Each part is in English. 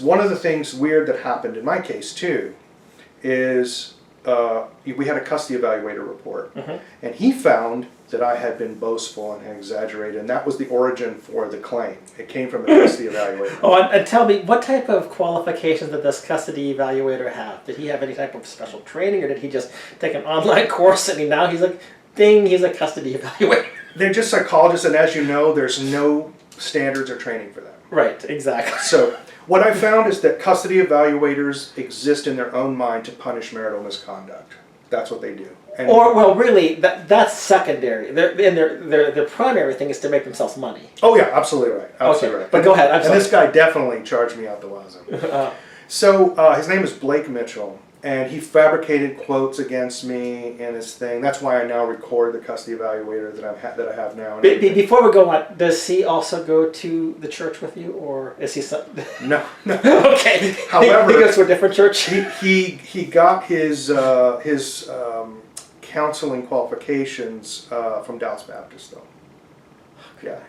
One of the things weird that happened in my case too is we had a custody evaluator report, and he found that I had been boastful and had exaggerated, and that was the origin for the claim. It came from a custody evaluator. Oh, and tell me, what type of qualifications did this custody evaluator have? Did he have any type of special training, or did he just take an online course and now he's like, ding, he's a custody evaluator? They're just psychologists, and as you know, there's no standards or training for them. Right, exactly. So what I found is that custody evaluators exist in their own mind to punish marital misconduct. That's what they do. And well, really, that's secondary. Their primary thing is to make themselves money. oh yeah, absolutely right. Absolutely right. But go ahead. I'm sorry. And this guy definitely charged me out the wazoo. So his name is Blake Mitchell, and he fabricated quotes against me in his thing. That's why I now record the custody evaluator that I have now. Before we go on, does he also go to the church with you, or is he No. Okay. However, he goes to a different church. He got his counseling qualifications from Dallas Baptist, though. Yeah.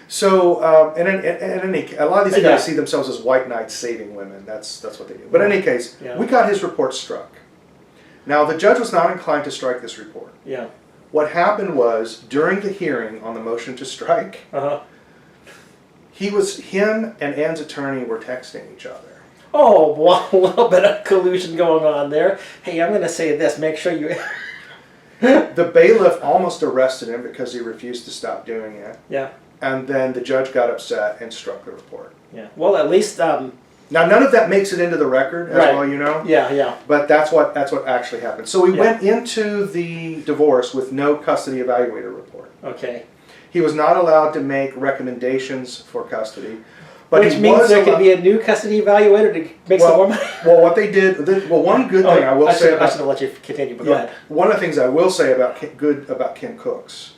So, and a lot of these guys see themselves as white knights saving women. That's what they do. But in any case, we got his report struck. Now, the judge was not inclined to strike this report. Yeah. What happened was, during the hearing on the motion to strike, him and Ann's attorney were texting each other. Oh, well, a little bit of collusion going on there. Hey, I'm going to say this. Make sure you... The bailiff almost arrested him because he refused to stop doing it. Yeah. And then the judge got upset and struck the report. Yeah. Well, at least... now, none of that makes it into the record, as well, you know? Yeah, yeah. But that's what actually happened. So we went into the divorce with no custody evaluator report. Okay. He was not allowed to make recommendations for custody. But which means there could be a new custody evaluator to make some more money? Well, what they did... one good thing I will say... I should have let you continue, but go ahead. One of the things I will say about Kim Cooks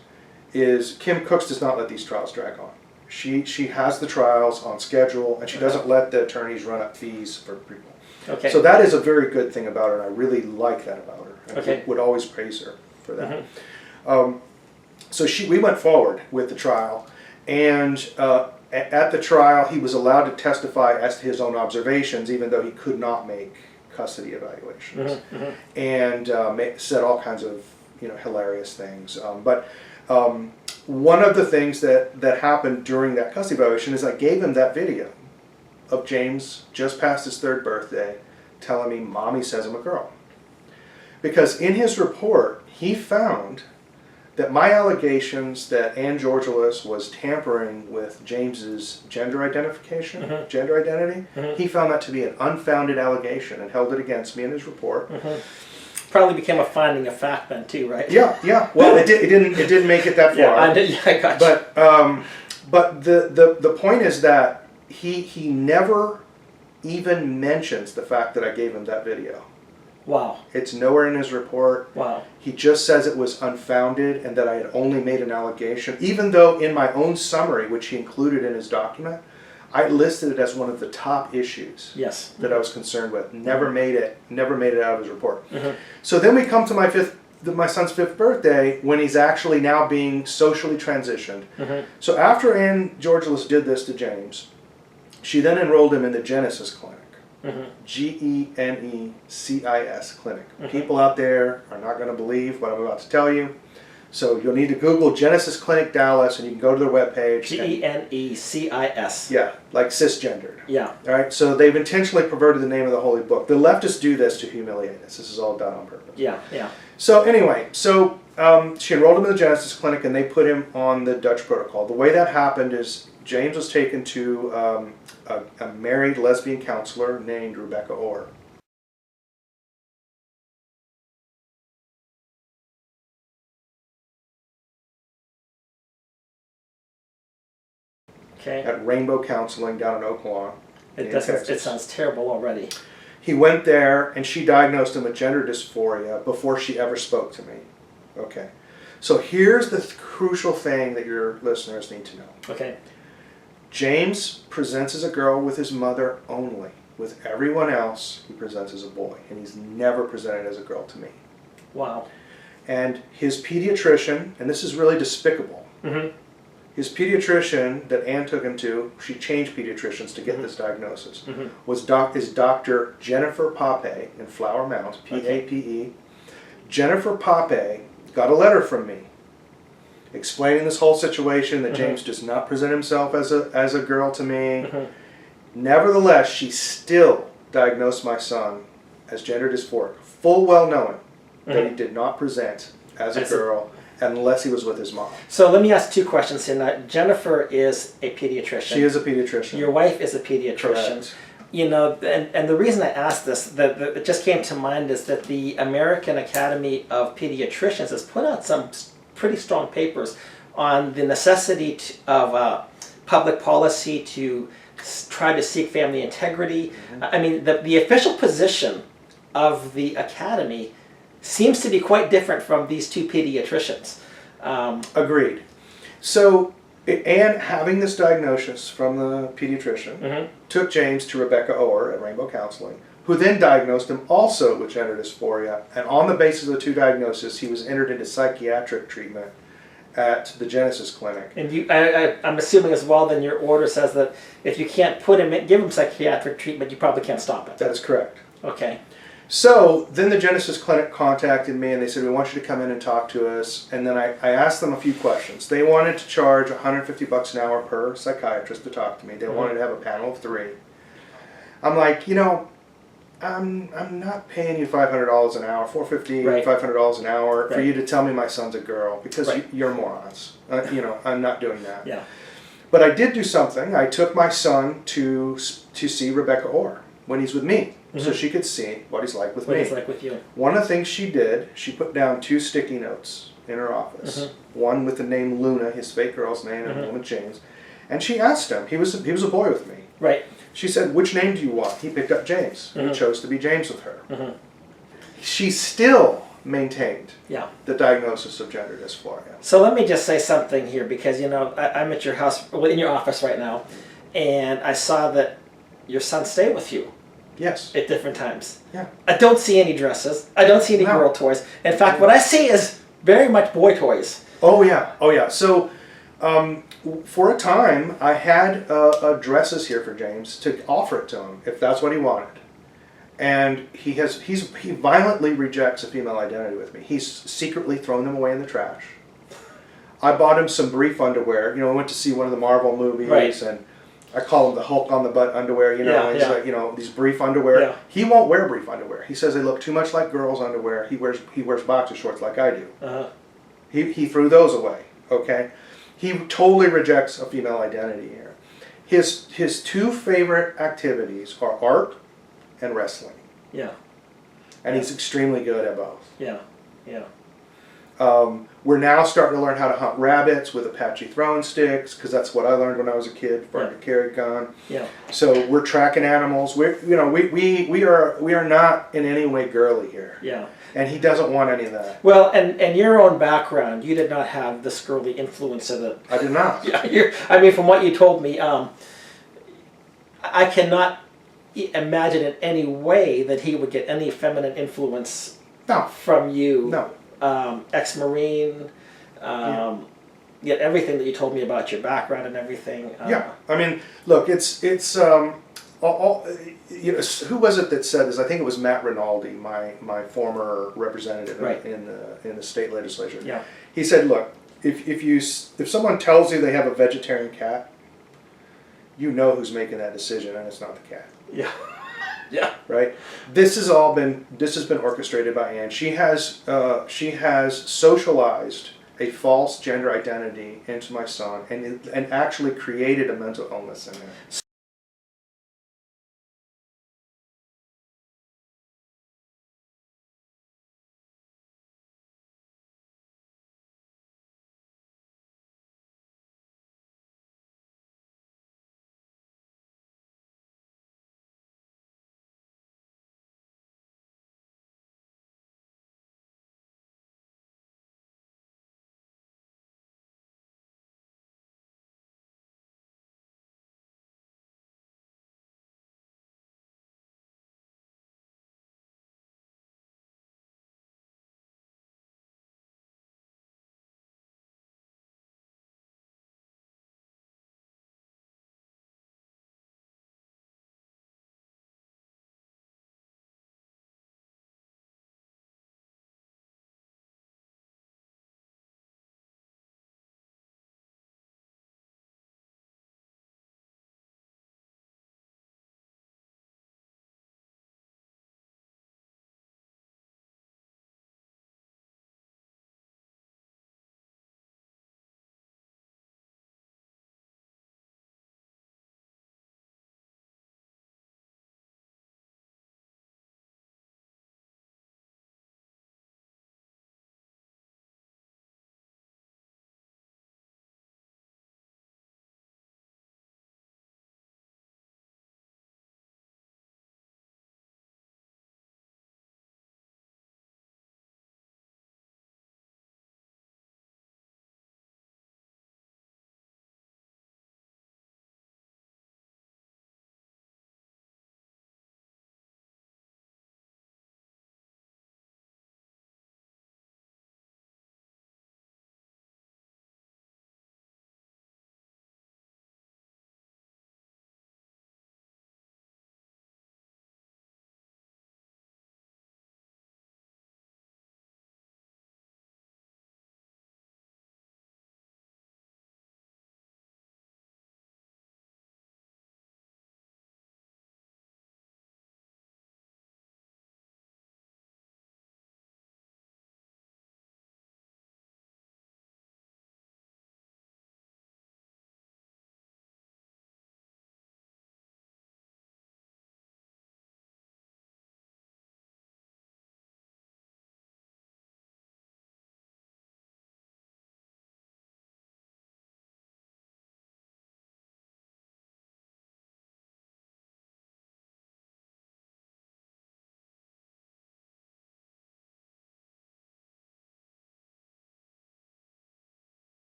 is Kim Cooks does not let these trials drag on. She has the trials on schedule, and she doesn't let the attorneys run up fees for people. Okay. So that is a very good thing about her, and I really like that about her. I would always praise her for that. So we went forward with the trial, and at the trial he was allowed to testify as to his own observations, even though he could not make custody evaluations, and said all kinds of hilarious things. But one of the things that happened during that custody evaluation is I gave him that video of James just past his 3rd birthday telling me, "Mommy says I'm a girl." Because in his report, he found that my allegations that Ann Georgelis was tampering with James's gender identification, gender identity, he found that to be an unfounded allegation and held it against me in his report. Probably became a finding of fact then too, right? Yeah. Well, it didn't make it that far. Yeah, I got you. But the point is that he never even mentions the fact that I gave him that video. Wow. It's nowhere in his report. Wow. He just says it was unfounded and that I had only made an allegation, even though in my own summary, which he included in his document, I listed it as one of the top issues that I was concerned with. Never made it out of his report. So then we come to my son's 5th birthday, when he's actually now being socially transitioned. So after Ann Georgelis did this to James, she then enrolled him in the Genesis Clinic. Genesis Clinic. People out there are not going to believe what I'm about to tell you. So you'll need to Google Genesis Clinic Dallas, and you can go to their webpage. Genesis. Yeah, like cisgendered. Yeah. All right. So they've intentionally perverted the name of the Holy Book. The leftists do this to humiliate us. This is all done on purpose. Yeah. Yeah. So anyway, she enrolled him in the Genesis Clinic, and they put him on the Dutch protocol. The way that happened is James was taken to a married lesbian counselor named Rebecca Orr. Okay. At Rainbow Counseling down in Oak Lawn. It sounds terrible already. He went there, and she diagnosed him with gender dysphoria before she ever spoke to me. Okay. So here's the crucial thing that your listeners need to know. Okay. James presents as a girl with his mother only. With everyone else, he presents as a boy, and he's never presented as a girl to me. Wow. And his pediatrician, and this is really despicable, His pediatrician that Ann took him to, she changed pediatricians to get this diagnosis, is Dr. Jennifer Pape in Flower Mound, P-A-P-E. Jennifer Pape got a letter from me explaining this whole situation, that James does not present himself as a girl to me. Nevertheless, she still diagnosed my son as gender dysphoric, full well knowing that he did not present as a girl unless he was with his mom. So let me ask 2 questions here. Now, Jennifer is a pediatrician. She is a pediatrician. Your wife is a pediatrician. Correct. You know, and the reason I asked this, that it just came to mind, is that the American Academy of Pediatricians has put out some pretty strong papers on the necessity of public policy to try to seek family integrity. I mean, the official position of the Academy seems to be quite different from these 2 pediatricians. Agreed. So, Anne, having this diagnosis from the pediatrician, took James to Rebecca Orr at Rainbow Counseling, who then diagnosed him also with gender dysphoria. And on the basis of the 2 diagnoses, he was entered into psychiatric treatment at the Genesis Clinic. And I'm assuming as well, then your order says that if you can't give him psychiatric treatment, you probably can't stop it. That is correct. Okay. So then the Genesis Clinic contacted me and they said, we want you to come in and talk to us. And then I asked them a few questions. They wanted to charge $150 an hour per psychiatrist to talk to me. They wanted to have a panel of 3. I'm like, you know, I'm not paying you $500 an hour, $450, $500 an hour for you to tell me my son's a girl, because you're morons. You know, I'm not doing that. Yeah. But I did do something. I took my son to see Rebecca Orr when he's with me, so she could see what he's like with me. What he's like with you. One of the things she did, she put down 2 sticky notes in her office. One with the name Luna, his fake girl's name, and one with James. And she asked him. He was a boy with me. Right. She said, which name do you want? He picked up James. He chose to be James with her. She still maintained the diagnosis of gender dysphoria. So let me just say something here, because, you know, I'm at your house, in your office right now, and I saw that your son stayed with you. Yes. At different times. Yeah. I don't see any dresses. I don't see any girl toys. In fact, what I see is very much boy toys. Oh, yeah. Oh, yeah. So, for a time, I had dresses here for James to offer it to him if that's what he wanted. And he violently rejects a female identity with me. He's secretly thrown them away in the trash. I bought him some brief underwear. You know, I went to see one of the Marvel movies, and I call them the Hulk on the butt underwear. You know, like, you know, these brief underwear. Yeah. He won't wear brief underwear. He says they look too much like girls' underwear. He wears boxer shorts like I do. He threw those away. Okay. He totally rejects a female identity here. His 2 favorite activities are art and wrestling. Yeah. And he's extremely good at both. Yeah. Yeah. We're now starting to learn how to hunt rabbits with Apache throwing sticks, because that's what I learned when I was a kid before I could carry a gun. Yeah. So we're tracking animals. We are not in any way girly here. Yeah. And he doesn't want any of that. Well, and your own background, you did not have this girly influence of it. I did not. Yeah. I mean, from what you told me, I cannot imagine in any way that he would get any feminine influence from you. No. Ex-Marine, yet everything that you told me about your background and everything. Yeah, I mean, look, it's you know, who was it that said this? I think it was Matt Rinaldi, my former representative in the state legislature. Yeah. He said, look, if someone tells you they have a vegetarian cat, you know who's making that decision, and it's not the cat. Yeah. Yeah. Right. This has been orchestrated by Anne. She has socialized a false gender identity into my son, and actually created a mental illness in him.